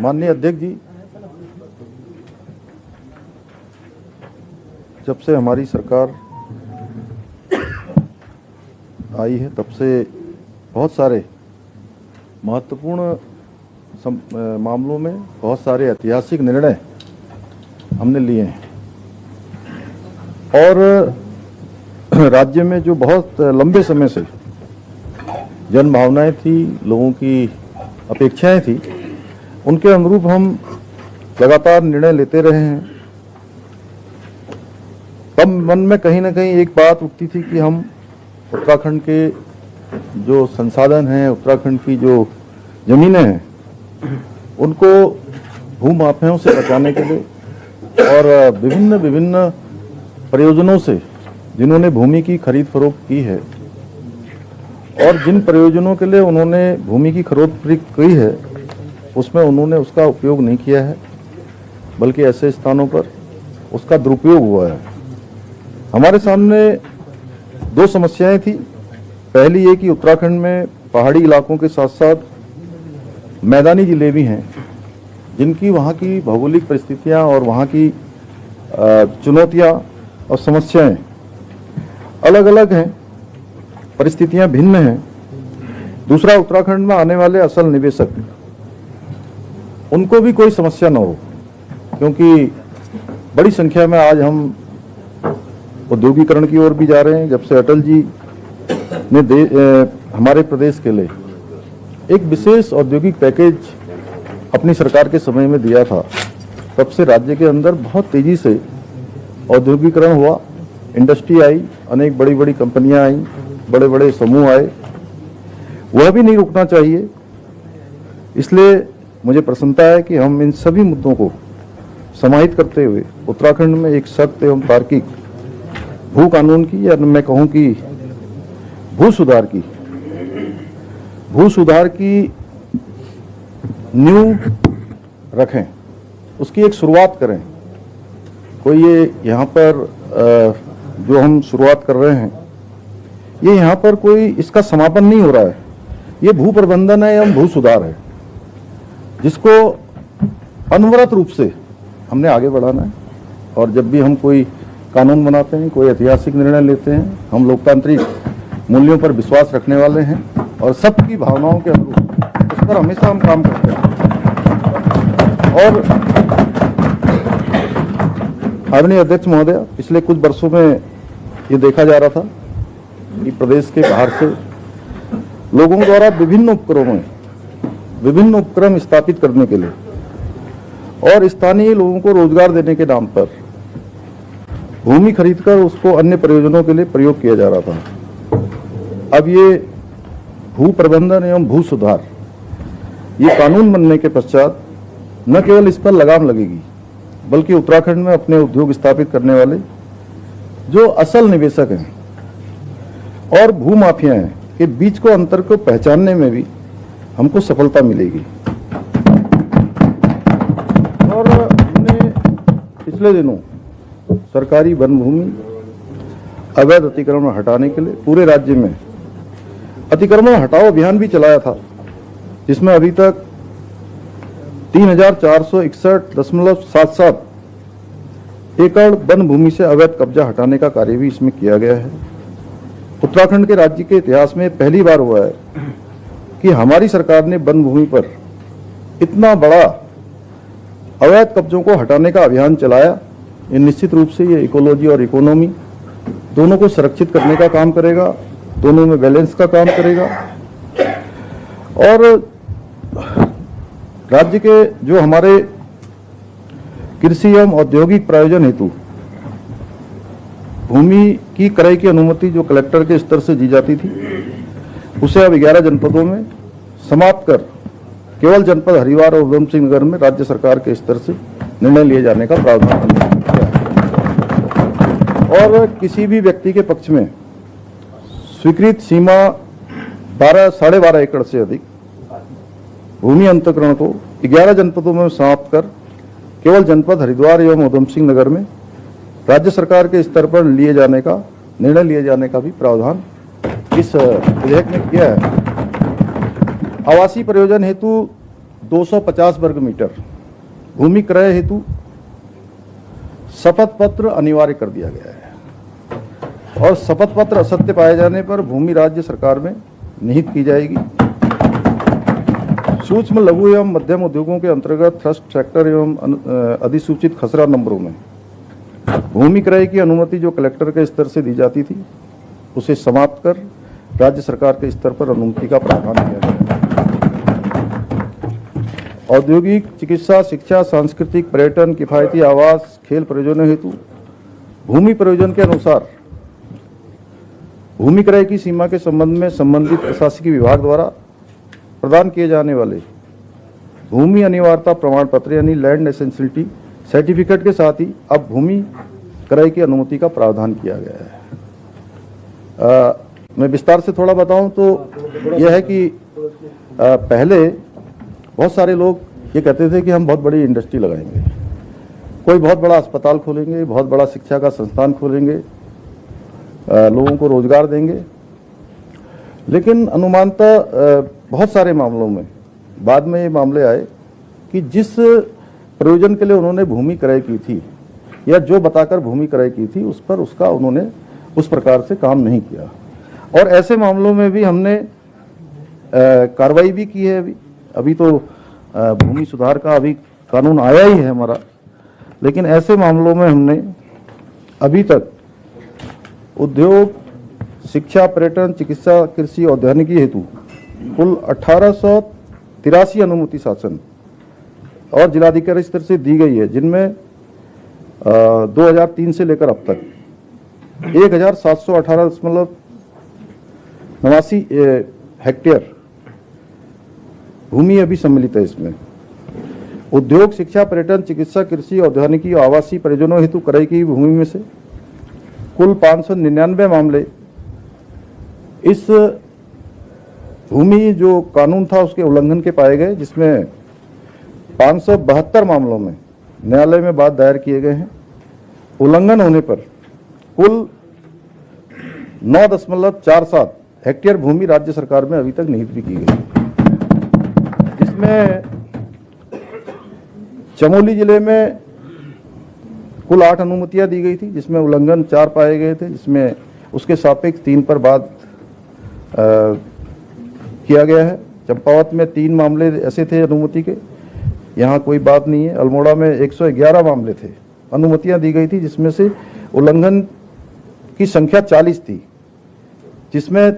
माननीय अध्यक्ष जी, जब से हमारी सरकार आई है तब से बहुत सारे महत्वपूर्ण मामलों में बहुत सारे ऐतिहासिक निर्णय हमने लिए हैं और राज्य में जो बहुत लंबे समय से जन भावनाएं थी, लोगों की अपेक्षाएं थी, उनके अनुरूप हम लगातार निर्णय लेते रहे हैं। तब मन में कहीं ना कहीं एक बात उठती थी कि हम उत्तराखंड के जो संसाधन हैं, उत्तराखंड की जो जमीनें हैं, उनको भूमाफियाओं से बचाने के लिए और विभिन्न प्रयोजनों से जिन्होंने भूमि की खरीद फरोख्त की है और जिन प्रयोजनों के लिए उन्होंने भूमि की खरीद की है उसमें उन्होंने उसका उपयोग नहीं किया है, बल्कि ऐसे स्थानों पर उसका दुरुपयोग हुआ है। हमारे सामने दो समस्याएं थी। पहली ये कि उत्तराखंड में पहाड़ी इलाकों के साथ साथ मैदानी जिले भी हैं, जिनकी वहाँ की भौगोलिक परिस्थितियाँ और वहाँ की चुनौतियाँ और समस्याएं अलग अलग हैं, परिस्थितियाँ भिन्न हैं। दूसरा, उत्तराखंड में आने वाले असल निवेशक, उनको भी कोई समस्या न हो, क्योंकि बड़ी संख्या में आज हम औद्योगिकरण की ओर भी जा रहे हैं। जब से अटल जी ने हमारे प्रदेश के लिए एक विशेष औद्योगिक पैकेज अपनी सरकार के समय में दिया था, तब से राज्य के अंदर बहुत तेजी से औद्योगिकरण हुआ, इंडस्ट्री आई, अनेक बड़ी बड़ी कंपनियां आई, बड़े बड़े समूह आए। वह भी नहीं रुकना चाहिए। इसलिए मुझे प्रसन्नता है कि हम इन सभी मुद्दों को समाहित करते हुए उत्तराखंड में एक सख्त एवं तार्किक भू कानून की, या मैं कहूं कि भू सुधार की नींव रखें, उसकी एक शुरुआत करें। कोई ये यहाँ पर जो हम शुरुआत कर रहे हैं, ये यहाँ पर कोई इसका समापन नहीं हो रहा है। ये भू प्रबंधन है एवं भू सुधार है, जिसको अनवरत रूप से हमने आगे बढ़ाना है। और जब भी हम कोई कानून बनाते हैं, कोई ऐतिहासिक निर्णय लेते हैं, हम लोकतांत्रिक मूल्यों पर विश्वास रखने वाले हैं और सबकी भावनाओं के अनुरूप उस पर हमेशा हम काम करते हैं। और आदरणीय अध्यक्ष महोदय, पिछले कुछ वर्षों में ये देखा जा रहा था कि प्रदेश के बाहर से लोगों द्वारा विभिन्न उपक्रम स्थापित करने के लिए और स्थानीय लोगों को रोजगार देने के नाम पर भूमि खरीदकर उसको अन्य प्रयोजनों के लिए प्रयोग किया जा रहा था। अब ये भू प्रबंधन एवं भू सुधार, ये कानून बनने के पश्चात न केवल इस पर लगाम लगेगी, बल्कि उत्तराखंड में अपने उद्योग स्थापित करने वाले जो असल निवेशक हैं और भू माफिया हैं के बीच को अंतर को पहचानने में भी हमको सफलता मिलेगी। और हमने पिछले दिनों सरकारी वन भूमि अवैध अतिक्रमण हटाने के लिए पूरे राज्य में अतिक्रमण हटाओ अभियान भी चलाया था, जिसमें अभी तक 3461.77 एकड़ वन भूमि से अवैध कब्जा हटाने का कार्य भी इसमें किया गया है। उत्तराखंड के राज्य के इतिहास में पहली बार हुआ है कि हमारी सरकार ने वन भूमि पर इतना बड़ा अवैध कब्जों को हटाने का अभियान चलाया। ये निश्चित रूप से ये इकोलॉजी और इकोनॉमी दोनों को संरक्षित करने का काम करेगा, दोनों में बैलेंस का काम करेगा। और राज्य के जो हमारे कृषि एवं औद्योगिक प्रयोजन हेतु भूमि की क्रय की अनुमति जो कलेक्टर के स्तर से दी जाती थी, उसे अब 11 जनपदों में समाप्त कर केवल जनपद हरिद्वार और उधम सिंह नगर में राज्य सरकार के स्तर से निर्णय लिए जाने का प्रावधान किया है। और किसी भी व्यक्ति के पक्ष में स्वीकृत सीमा 12.5 एकड़ से अधिक भूमि अंतरण को 11 जनपदों में समाप्त कर केवल जनपद हरिद्वार एवं उधम सिंह नगर में राज्य सरकार के स्तर पर निर्णय लिए जाने का भी प्रावधान इस विधेयक में किया है। आवासीय प्रयोजन हेतु 250 वर्ग मीटर भूमि क्रय हेतु शपथ पत्र अनिवार्य कर दिया गया है और शपथ पत्र असत्य पाए जाने पर भूमि राज्य सरकार में निहित की जाएगी। सूक्ष्म लघु एवं मध्यम उद्योगों के अंतर्गत थ्रस्ट ट्रैक्टर एवं अधिसूचित खसरा नंबरों में भूमि क्रय की अनुमति जो कलेक्टर के स्तर से दी जाती थी उसे समाप्त कर राज्य सरकार के स्तर पर अनुमति का प्रावधान किया गया। औद्योगिक, चिकित्सा, शिक्षा, सांस्कृतिक, पर्यटन, किफायती आवास, खेल प्रयोजनों हेतु भूमि प्रयोजन के अनुसार भूमि क्रय की सीमा के संबंध में संबंधित प्रशासकीय विभाग द्वारा प्रदान किए जाने वाले भूमि अनिवार्यता प्रमाण पत्र यानी लैंड एसेंशियलिटी सर्टिफिकेट के साथ ही अब भूमि क्रय की अनुमति का प्रावधान किया गया है। मैं विस्तार से थोड़ा बताऊं तो यह है कि पहले बहुत सारे लोग ये कहते थे कि हम बहुत बड़ी इंडस्ट्री लगाएंगे, कोई बहुत बड़ा अस्पताल खोलेंगे, बहुत बड़ा शिक्षा का संस्थान खोलेंगे, लोगों को रोजगार देंगे। लेकिन अनुमानतः बहुत सारे मामलों में बाद में ये मामले आए कि जिस प्रयोजन के लिए उन्होंने भूमि क्रय की थी या जो बताकर भूमि क्रय की थी उस पर उसका उन्होंने उस प्रकार से काम नहीं किया और ऐसे मामलों में भी हमने कार्रवाई भी की है। अभी तो भूमि सुधार का अभी कानून आया ही है हमारा, लेकिन ऐसे मामलों में हमने अभी तक उद्योग, शिक्षा, पर्यटन, चिकित्सा, कृषि, औद्यानिकी हेतु कुल 1883 अनुमति शासन और जिलाधिकारी स्तर से दी गई है, जिनमें 2003 से लेकर अब तक 1718.89 हेक्टेयर भूमि अभी सम्मिलित है। इसमें उद्योग, शिक्षा, पर्यटन, चिकित्सा, कृषि, औद्यानिकी और आवासीय प्रयोजनों हेतु क्रय की भूमि में से कुल 599 मामले इस भूमि जो कानून था उसके उल्लंघन के पाए गए, जिसमें 572 मामलों में न्यायालय में बात दायर किए गए हैं। उल्लंघन होने पर कुल 9.47 हेक्टेयर भूमि राज्य सरकार में अभी तक निहित भी की गई, जिसमें चमोली जिले में कुल 8 अनुमतियां दी गई थी, जिसमें उल्लंघन 4 पाए गए थे, जिसमें उसके सापेक्ष 3 पर बात किया गया है। चंपावत में 3 मामले ऐसे थे अनुमति के, यहाँ कोई बात नहीं है। अल्मोड़ा में 111 मामले थे, अनुमतियां दी गई थी, जिसमें से उल्लंघन की संख्या 40 थी, जिसमें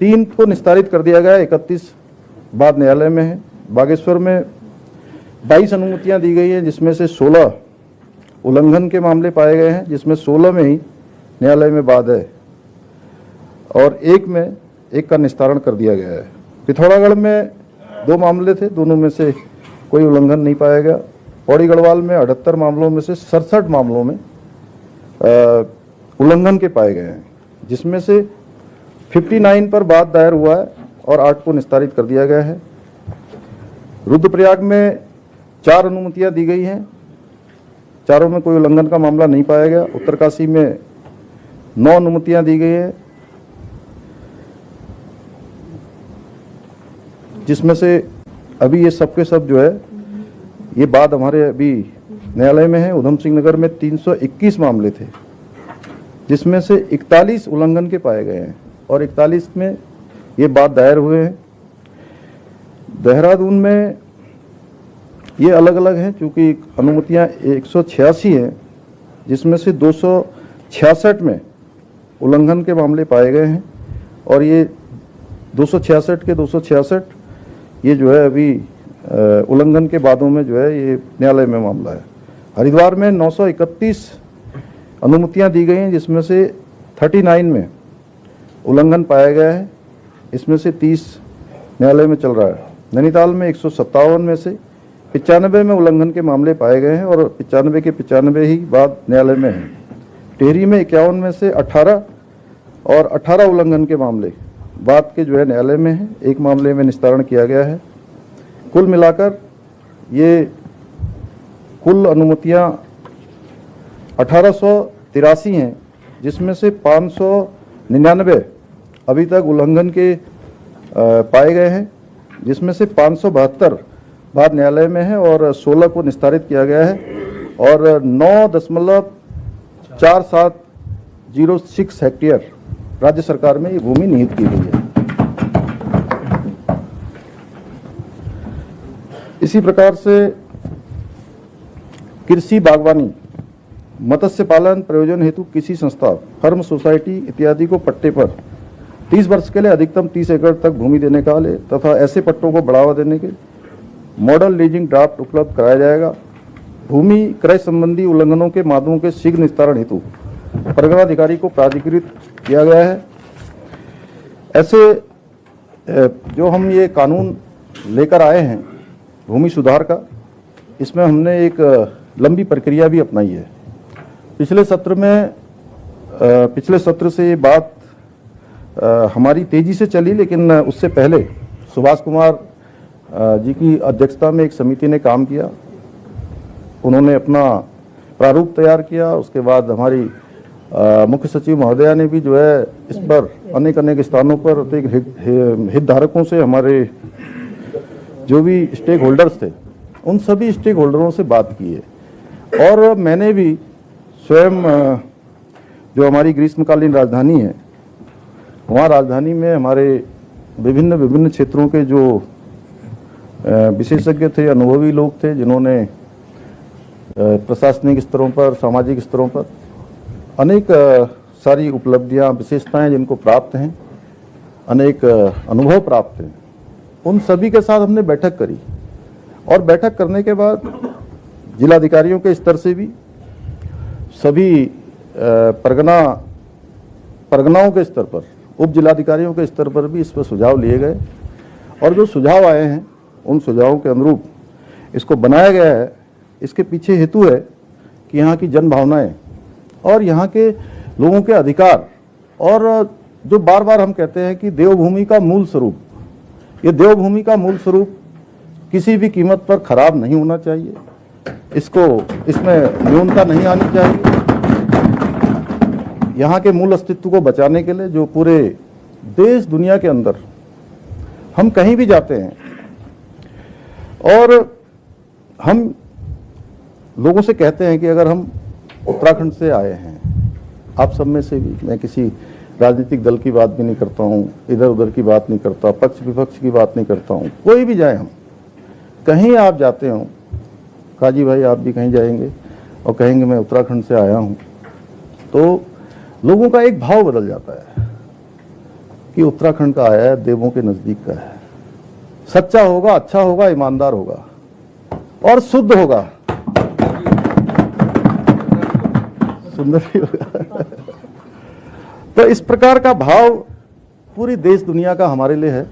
3 को निस्तारित कर दिया गया, 31 बाद न्यायालय में है। बागेश्वर में 22 अनुमतियां दी गई हैं, जिसमें से 16 उल्लंघन के मामले पाए गए हैं, जिसमें 16 में ही न्यायालय में बाद है और एक का निस्तारण कर दिया गया है। पिथौरागढ़ में 2 मामले थे, दोनों में से कोई उल्लंघन नहीं पाया गया। पौड़ी गढ़वाल में 78 मामलों में से 67 मामलों में उल्लंघन के पाए गए हैं, जिसमें से 59 पर बात दायर हुआ है और 8 को निस्तारित कर दिया गया है। रुद्रप्रयाग में 4 अनुमतियां दी गई हैं, चारों में कोई उल्लंघन का मामला नहीं पाया गया। उत्तरकाशी में 9 अनुमतियां दी गई हैं, जिसमें से अभी ये सब के सब जो है ये बाद हमारे अभी न्यायालय में है। उधम सिंह नगर में 321 मामले थे, जिसमें से 41 उल्लंघन के पाए गए हैं और 41 में ये बात दायर हुए हैं। देहरादून में ये अलग अलग हैं, चूंकि अनुमतियां 186 हैं, जिसमें से 266 में उल्लंघन के मामले पाए गए हैं और ये 266 के 266 ये जो है अभी उल्लंघन के बादों में जो है ये न्यायालय में मामला है। हरिद्वार में 931 अनुमतियां दी गई हैं, जिसमें से 39 में उल्लंघन पाया गया है, इसमें से 30 न्यायालय में चल रहा है। नैनीताल में 157 में से 95 में उल्लंघन के मामले पाए गए हैं और 95 के 95 ही बाद न्यायालय में है। टिहरी में 51 में से 18 और 18 उल्लंघन के मामले बाद के जो है न्यायालय में है, 1 मामले में निस्तारण किया गया है। कुल मिलाकर ये कुल अनुमतियां 1883 हैं, जिसमें से 599 अभी तक उल्लंघन के पाए गए हैं, जिसमें से 572 बाद न्यायालय में है और 16 को निस्तारित किया गया है और 9.4706 हेक्टेयर राज्य सरकार में ये भूमि निहित की गई है। इसी प्रकार से कृषि, बागवानी, मत्स्य पालन प्रयोजन हेतु किसी संस्था, फर्म, सोसाइटी इत्यादि को पट्टे पर 30 वर्ष के लिए अधिकतम 30 एकड़ तक भूमि देने का ले तथा ऐसे पट्टों को बढ़ावा देने के मॉडल लीजिंग ड्राफ्ट उपलब्ध कराया जाएगा। भूमि क्रय संबंधी उल्लंघनों के मामलों के शीघ्र निस्तारण हेतु परगनाधिकारी को प्राधिकृत किया गया है। ऐसे जो हम ये कानून लेकर आए हैं भूमि सुधार का, इसमें हमने एक लंबी प्रक्रिया भी अपनाई है। पिछले सत्र से ये बात हमारी तेजी से चली, लेकिन उससे पहले सुभाष कुमार जी की अध्यक्षता में एक समिति ने काम किया। उन्होंने अपना प्रारूप तैयार किया। उसके बाद हमारी मुख्य सचिव महोदया ने भी जो है इस पर अनेक स्थानों पर हितधारकों से, हमारे जो भी स्टेक होल्डर्स थे, उन सभी स्टेक होल्डरों से बात की है। और मैंने भी स्वयं जो हमारी ग्रीष्मकालीन राजधानी है, वहाँ राजधानी में हमारे विभिन्न क्षेत्रों के जो विशेषज्ञ थे, अनुभवी लोग थे, जिन्होंने प्रशासनिक स्तरों पर, सामाजिक स्तरों पर अनेक सारी उपलब्धियां, विशेषताएं जिनको प्राप्त हैं, अनेक अनुभव प्राप्त हैं, उन सभी के साथ हमने बैठक करी। और बैठक करने के बाद जिलाधिकारियों के स्तर से भी, सभी परगनाओं के स्तर पर, उप जिलाधिकारियों के स्तर पर भी इस पर सुझाव लिए गए और जो सुझाव आए हैं उन सुझावों के अनुरूप इसको बनाया गया है। इसके पीछे हेतु है कि यहाँ की जन भावनाएं और यहाँ के लोगों के अधिकार, और जो बार बार हम कहते हैं कि देवभूमि का मूल स्वरूप, ये देवभूमि का मूल स्वरूप किसी भी कीमत पर खराब नहीं होना चाहिए, इसमें न्यूनता नहीं आनी चाहिए। यहाँ के मूल अस्तित्व को बचाने के लिए जो पूरे देश दुनिया के अंदर हम कहीं भी जाते हैं और हम लोगों से कहते हैं कि अगर हम उत्तराखंड से आए हैं, आप सब में से भी, मैं किसी राजनीतिक दल की बात भी नहीं करता हूँ, इधर उधर की बात नहीं करता, पक्ष विपक्ष की बात नहीं करता हूँ, कोई भी जाए, हम कहीं आप जाते हो, काजी भाई आप भी कहीं जाएंगे और कहेंगे मैं उत्तराखंड से आया हूँ, तो लोगों का एक भाव बदल जाता है कि उत्तराखंड का आया है, देवों के नजदीक का है, सच्चा होगा, अच्छा होगा, ईमानदार होगा और शुद्ध होगा, सुंदर भी होगा। तो इस प्रकार का भाव पूरी देश दुनिया का हमारे लिए है,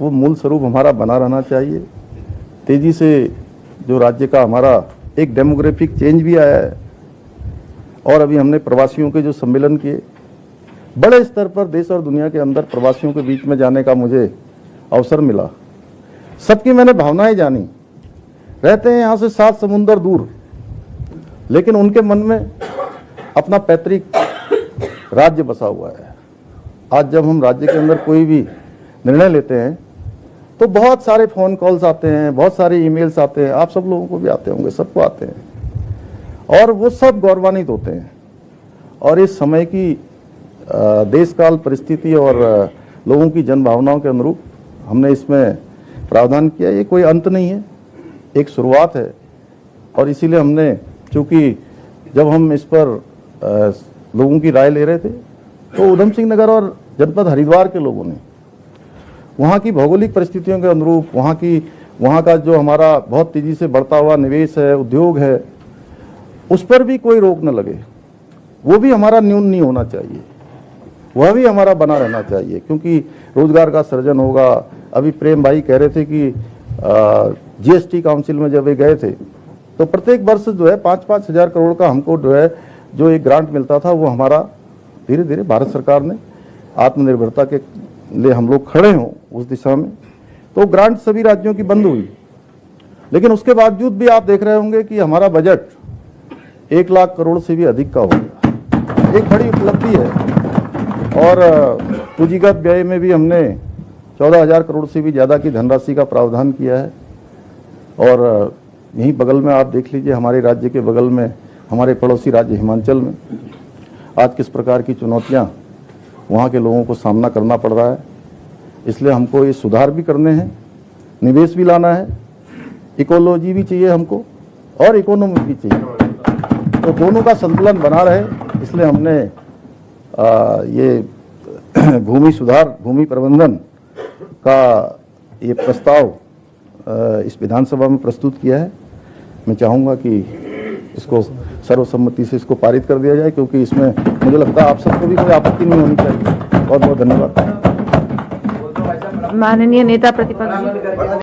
वो मूल स्वरूप हमारा बना रहना चाहिए। तेजी से जो राज्य का हमारा एक डेमोग्राफिक चेंज भी आया है और अभी हमने प्रवासियों के जो सम्मेलन किए, बड़े स्तर पर देश और दुनिया के अंदर प्रवासियों के बीच में जाने का मुझे अवसर मिला। सबकी मैंने भावनाएं जानी। रहते हैं यहाँ से 7 समुंदर दूर, लेकिन उनके मन में अपना पैतृक राज्य बसा हुआ है। आज जब हम राज्य के अंदर कोई भी निर्णय लेते हैं तो बहुत सारे फोन कॉल्स आते हैं, बहुत सारे ईमेल्स आते हैं, आप सब लोगों को भी आते होंगे, सबको आते हैं, और वो सब गौरवान्वित होते हैं। और इस समय की देश काल परिस्थिति और लोगों की जन भावनाओं के अनुरूप हमने इसमें प्रावधान किया। ये कोई अंत नहीं है, एक शुरुआत है। और इसीलिए हमने, चूंकि जब हम इस पर लोगों की राय ले रहे थे तो उधम सिंह नगर और जनपद हरिद्वार के लोगों ने वहाँ की भौगोलिक परिस्थितियों के अनुरूप, वहाँ का जो हमारा बहुत तेजी से बढ़ता हुआ निवेश है, उद्योग है, उस पर भी कोई रोक न लगे, वो भी हमारा न्यून नहीं होना चाहिए, वह भी हमारा बना रहना चाहिए, क्योंकि रोजगार का सृजन होगा। अभी प्रेम भाई कह रहे थे कि जीएसटी काउंसिल में जब वे गए थे तो प्रत्येक वर्ष जो है 5-5 हजार करोड़ का हमको जो है जो एक ग्रांट मिलता था, वो हमारा धीरे धीरे भारत सरकार ने आत्मनिर्भरता के लिए हम लोग खड़े हों उस दिशा में, तो ग्रांट सभी राज्यों की बंद हुई। लेकिन उसके बावजूद भी आप देख रहे होंगे कि हमारा बजट 1 लाख करोड़ से भी अधिक का हो गया, एक बड़ी उपलब्धि है। और पूंजीगत व्यय में भी हमने 14,000 करोड़ से भी ज़्यादा की धनराशि का प्रावधान किया है। और यहीं बगल में आप देख लीजिए, हमारे राज्य के बगल में हमारे पड़ोसी राज्य हिमाचल में आज किस प्रकार की चुनौतियां वहाँ के लोगों को सामना करना पड़ रहा है। इसलिए हमको ये सुधार भी करने हैं, निवेश भी लाना है, इकोलॉजी भी चाहिए हमको और इकोनॉमी भी चाहिए, तो दोनों का संतुलन बना रहे, इसलिए हमने ये भूमि सुधार, भूमि प्रबंधन का ये प्रस्ताव इस विधानसभा में प्रस्तुत किया है। मैं चाहूँगा कि इसको सर्वसम्मति से इसको पारित कर दिया जाए, क्योंकि इसमें मुझे लगता है आप सबको भी कोई आपत्ति नहीं होनी चाहिए। बहुत बहुत धन्यवाद। माननीय नेता प्रतिपक्ष।